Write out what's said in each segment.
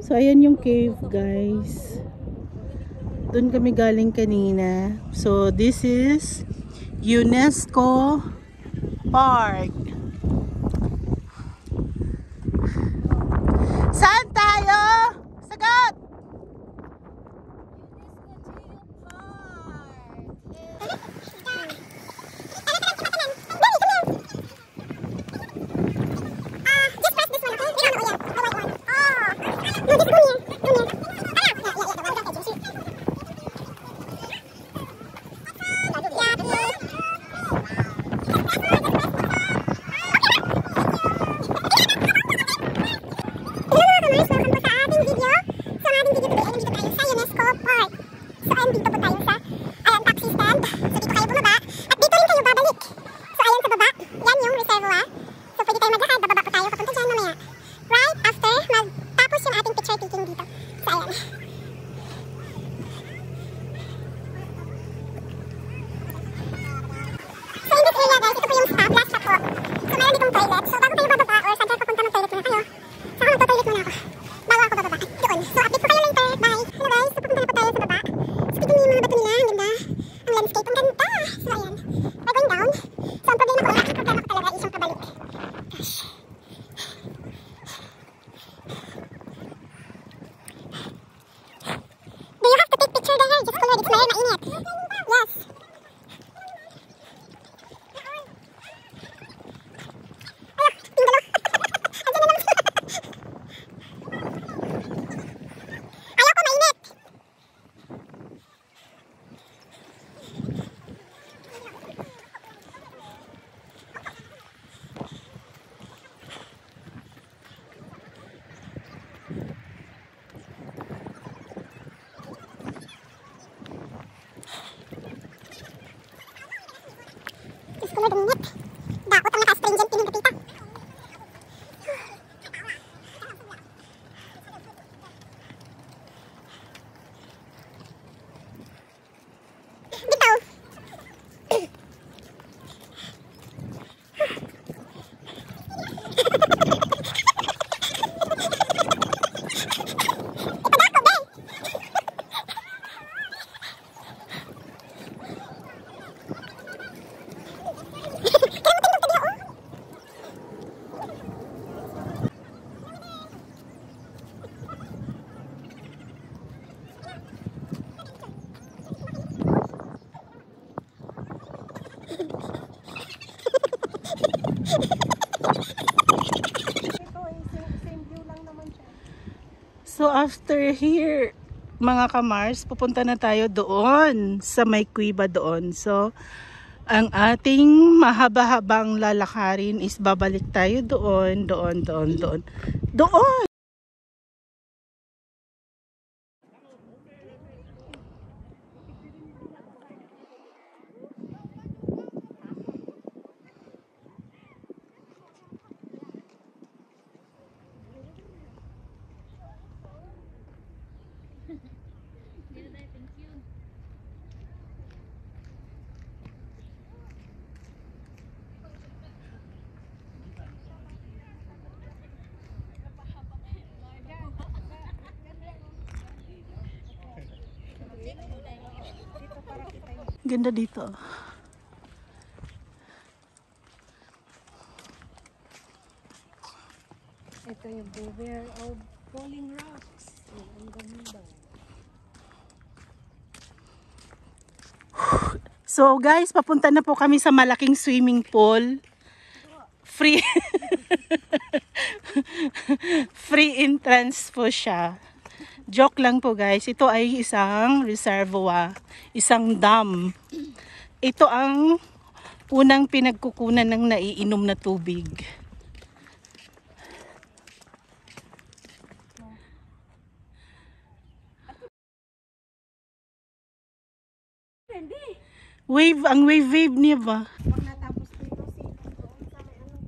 So, ayan yung cave, guys. Doon kami galing kanina. So, this is UNESCO Park. Saan tayo? Sagot! So after here, mga kamars, pupunta na tayo doon sa may kuiba doon. So ang ating mahaba-habang lalakarin is babalik tayo doon. Ganda dito. Ito yung beware of falling rocks. Ang ganda. So guys, papunta na po kami sa malaking swimming pool. Free free entrance po siya. Joke lang po guys. Ito ay isang reservoir, isang dam. Ito ang unang pinagkukunan ng naiinom na tubig. Wave, ang wave niya ba? Pag natapos ko ito, doon sa may ano.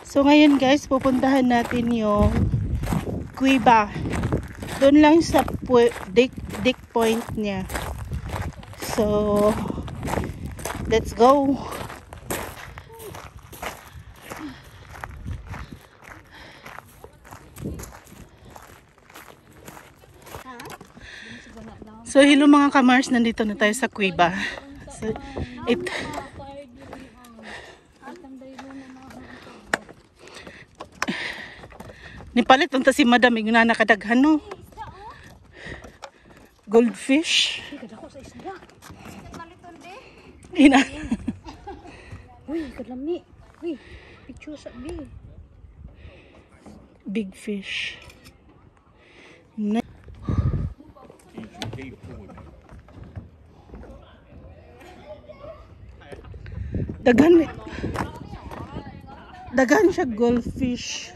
So ngayon guys, pupuntahan natin yung kuiba. Doon lang sa Dick Point niya. So, let's go. So, hello mga kamars, nandito na tayo sa Cueva. So, nipalit unta si Madam, yung nakadaghan no. Goldfish. Ina. Uy, kadlami. Uy, picture sa bi. Big fish. Daghan siya goldfish.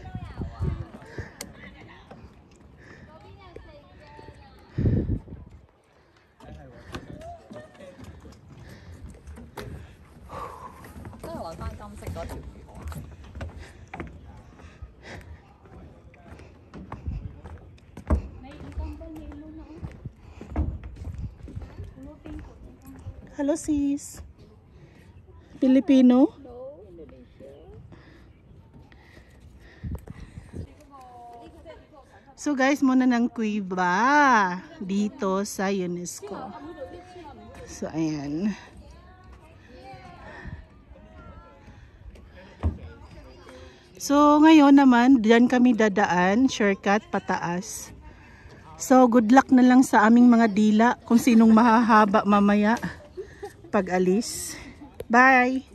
Hello sis. Filipino? So guys, muna ng Cueva dito sa UNESCO. So ayan. So ngayon naman, diyan kami dadaan, shortcut pataas. So good luck na lang sa aming mga dila kung sinong mahahaba mamaya pag alis. Bye!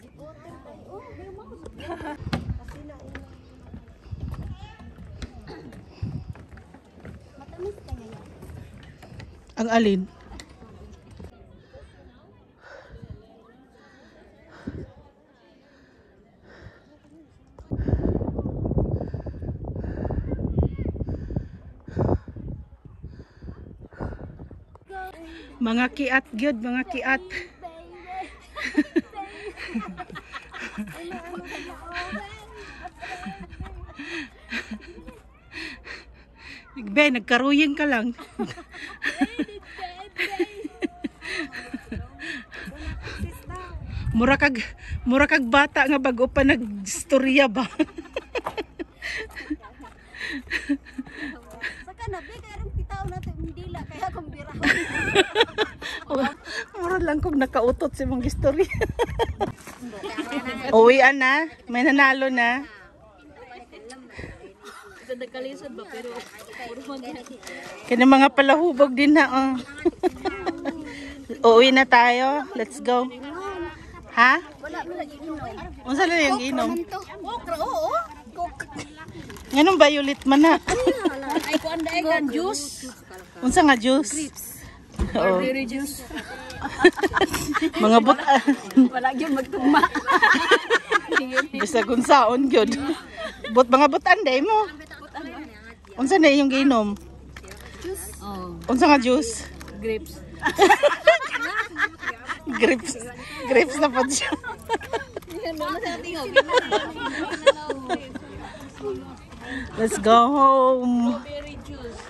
Ang alin? Mga kiat gyud, mga kiat. Be, nagkaruyeng ka lang. mura kag bata nga bago pa nagstorya ba. Saka na be kay ron pitaw nato dila kaya kung biraho. Mura lang kung nakautot si mong istorya. Uwian na, may nanalo na. Nagkalisod ba pero Kaya mga palahubog din na oh. Uuwi na tayo. Let's go. Ha? wala mo lagi inom. Unsa lang yung inom? Oo. Nganong violet man na? Ay ko anday ka juice. Unsa nga juice? Oo. Berry juice. Mga Wala gyud magtugma. Bisa kung saon gyud. Mga butan day mo. Unsa na yung giinom? Oh, Unsa nga juice? grapes. Grapes na po siya. Let's go home. Berry juice.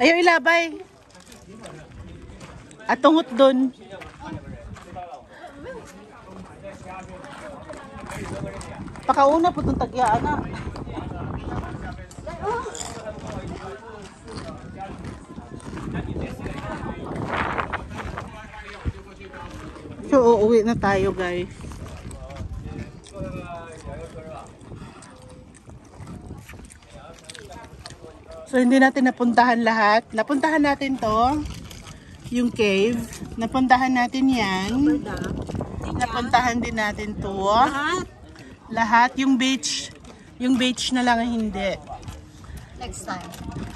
Ayaw ilabay. Atungot dun. Pakauna po itong tagyaan na. So, uuwi na tayo guys. So, hindi natin napuntahan lahat. Napuntahan natin to. Yung cave. Napuntahan natin yan. Napuntahan din natin to. Lahat. Yung beach. Yung beach na lang hindi. Next time.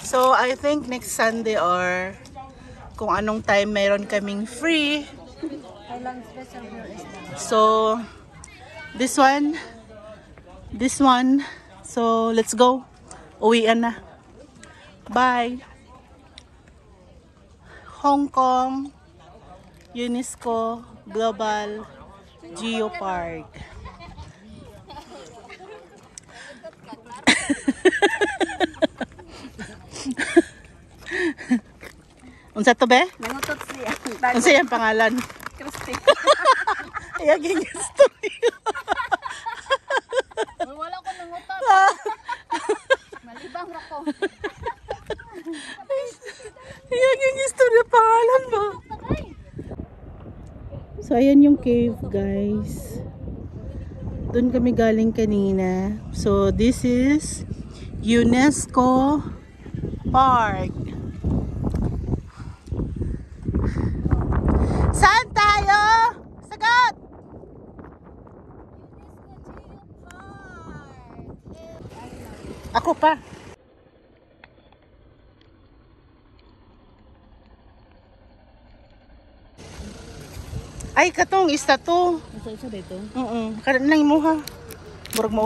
So, I think next Sunday or kung anong time mayroon kaming free. Thailand special here is that. So, this one. So, let's go. Uwian na. Bye. Hong Kong UNESCO Global Geopark. Unsa to be? Nangutot siya. Unsa yung pangalan? Christy. Ayagin yung story. Wala ko nangutot. Malibang ako. Ayagin yung story pangalan ba? So ayan yung cave guys. Doon kami galing kanina. So this is UNESCO Park. Saan tayo? Sagot! Ako pa. Ay, katong isa to. Isa-isa dito. Karan lang mo ha. Murag mo.